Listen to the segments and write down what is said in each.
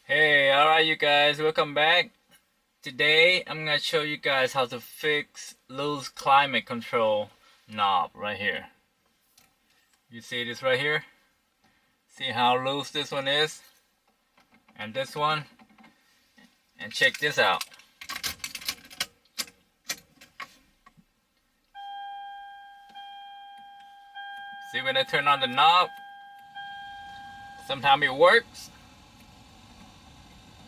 Hey, alright you guys, welcome back. Today I'm gonna show you guys how to fix loose climate control knob right here. You see this right here? See how loose this one is? And this one? And check this out. See when I turn on the knob? Sometimes it works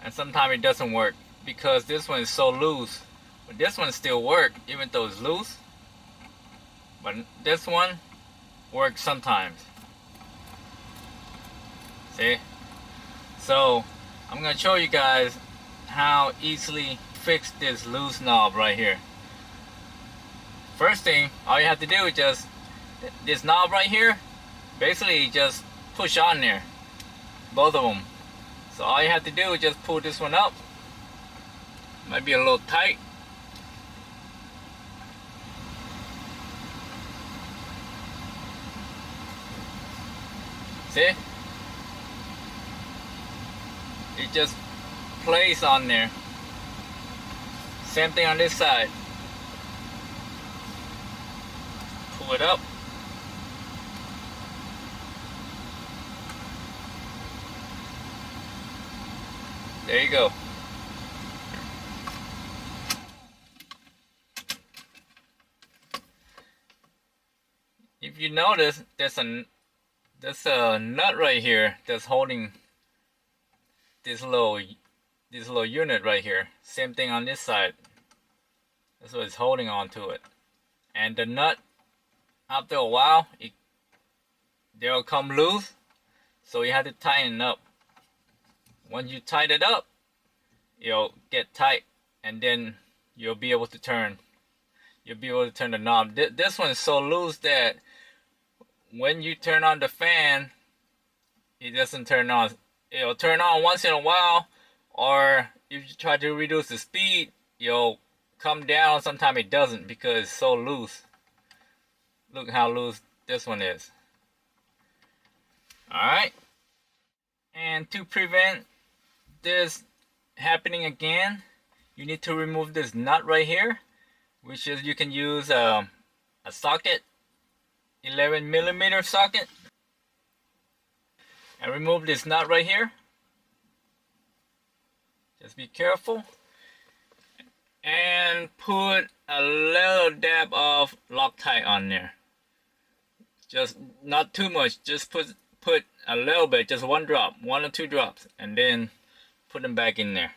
and sometimes it doesn't work because this one is so loose. But this one still works even though it's loose. But this one works sometimes. See? So I'm gonna show you guys how easily fix this loose knob right here. First thing, all you have to do is just this knob right here, basically just push on there, both of them. So all you have to do is just pull this one up. Might be a little tight. See? It just plays on there. Same thing on this side. Pull it up. There you go. If you notice, there's a nut right here that's holding this little unit right here. Same thing on this side. That's what it's holding on to it. And the nut, after a while, they'll come loose. So you have to tighten it up. Once you tighten it up, it'll get tight, and then you'll be able to turn. You'll be able to turn the knob. This one is so loose that when you turn on the fan, it doesn't turn on. It'll turn on once in a while, or if you try to reduce the speed, it'll come down. Sometimes it doesn't because it's so loose. Look how loose this one is. Alright. And to prevent this happening again, you need to remove this nut right here, which is you can use a socket, 11mm socket, and remove this nut right here. Just be careful and put a little dab of Loctite on there. Just not too much, just put a little bit, just one drop, 1 or 2 drops, and then put them back in there.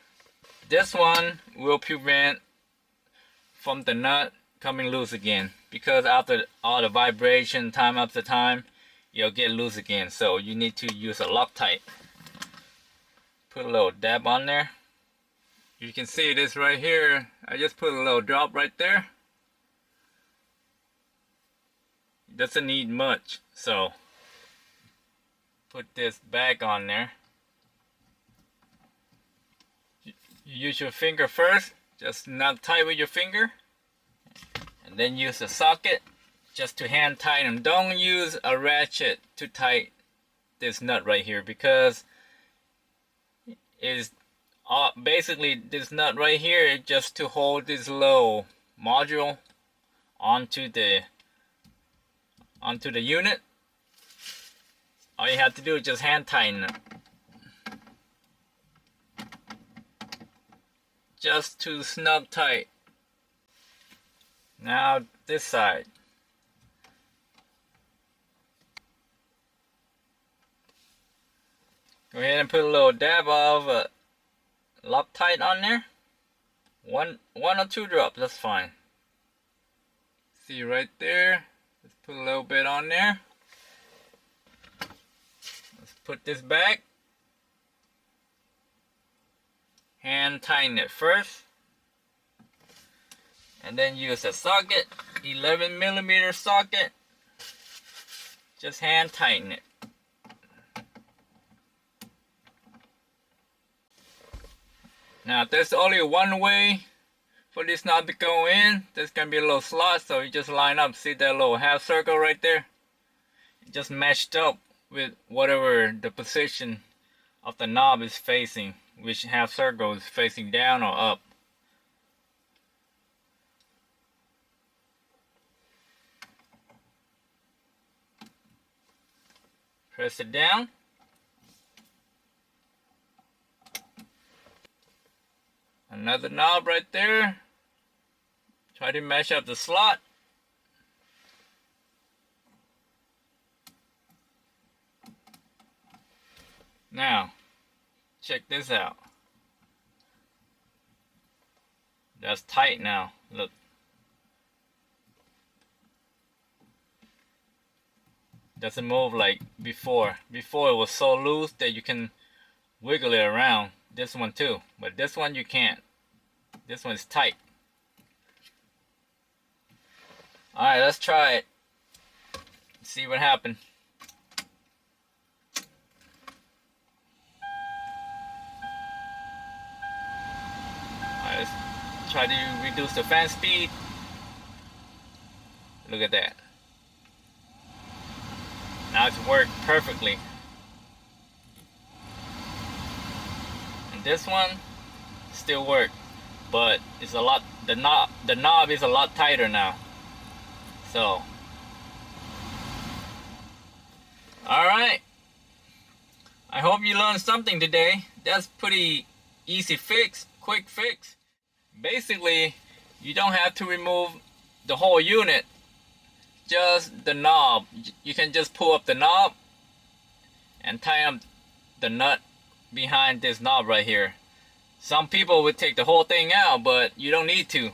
This one will prevent from the nut coming loose again, because after all the vibration time after time, you'll get loose again. So you need to use a Loctite. Put a little dab on there. You can see this right here. I just put a little drop right there. It doesn't need much, so put this back on there. You use your finger first, just not tight with your finger, and then use the socket just to hand tighten. Don't use a ratchet to tighten this nut right here, because it's basically this nut right here is just to hold this little module onto the unit. All you have to do is just hand tighten it, just to snug tight. Now this side. Go ahead and put a little dab of Loctite on there. One or 2 drops, that's fine. See right there. Let's put a little bit on there. Let's put this back. Hand tighten it first, and then use a socket, 11mm socket. Just hand tighten it. Now there's only one way for this knob to go in. There's gonna be a little slot, so you just line up. See that little half circle right there? It just matched up with whatever the position of the knob is facing, which half circle is facing down or up. Press it down. Another knob right there. Try to match up the slot. Now, check this out. That's tight now. Look. Doesn't move like before. Before it was so loose that you can wiggle it around. This one too. But this one you can't. This one's tight. Alright, let's try it. See what happened. Alright, let's try to reduce the fan speed. Look at that. Now it's worked perfectly. And this one still works, but it's a lot. The knob is a lot tighter now. So, all right. I hope you learned something today. That's pretty easy fix, quick fix. Basically, you don't have to remove the whole unit. Just the knob. You can just pull up the knob and tighten up the nut behind this knob right here. Some people would take the whole thing out, but you don't need to,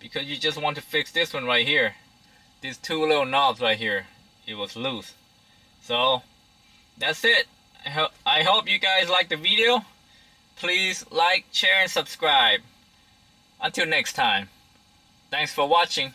because you just want to fix this one right here. These two little knobs right here, it was loose. So that's it. I hope you guys liked the video. Please like, share, and subscribe. Until next time, thanks for watching.